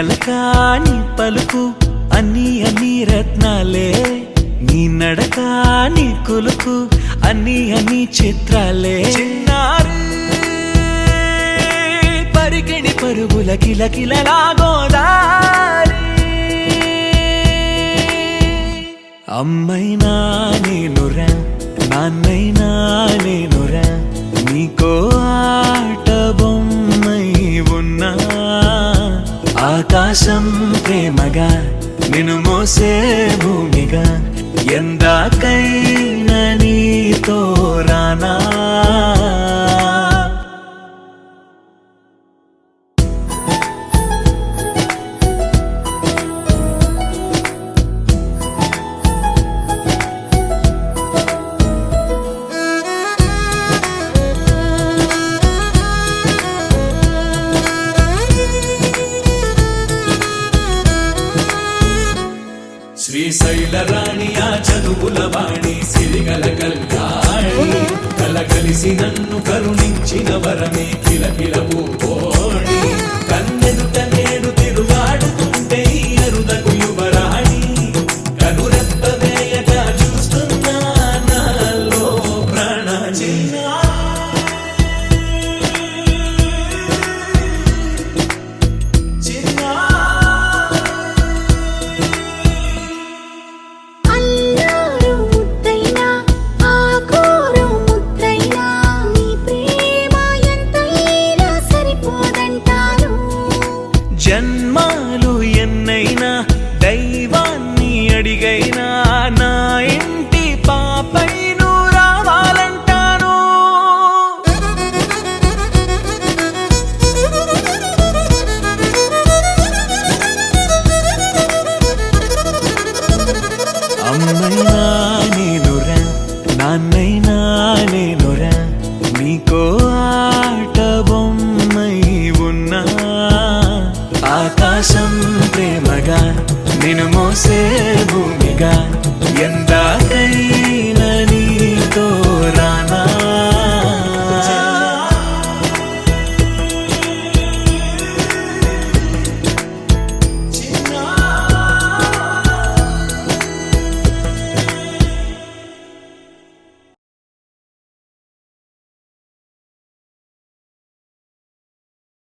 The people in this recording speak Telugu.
అలకా నీ పలుకు అన్ని అన్ని రత్నాలే, నీ నడక నీ కులుకు అన్ని అన్ని చిత్రాలే. చిన్నారి పరికిణి పరుగుల కిలకిలలా గోదారి, అమ్మైనా నేనురా నాన్నైనా నేనురా, నీకో ఆట బొమ్మై ఉన్నా. ఆకాశం ప్రేమగా నిన్ను మోసే భూమిగా, ఎందాకైనా నీతో రానా. శ్రీశైల రాణియా చదువుల వాణి సిరిగల కల్యాణి, కలగలిసి నన్ను కరుణించిన వరమే కిలకిల పూకోణి. కన్నెదుట నేడు తిరుగాడుతుంటే ఈ అరుదకు యువరాణి, కనురెప్ప వేయగా చూస్తున్నా నాలో ప్రాణ. చిన్నా జన్మాలు ఎన్నైనా దైవాన్ని అడిగైనా నా ఇంటి పాపై నువ్వు రావాలంటాను. అమ్మైనా నేనురా నాన్నైనా నేనురా, నీకో ఆట బొమ్మై ఉన్నా. ఆకాశం ప్రేమగా నిన్ను మోసే భూమిగా, ఎందాకై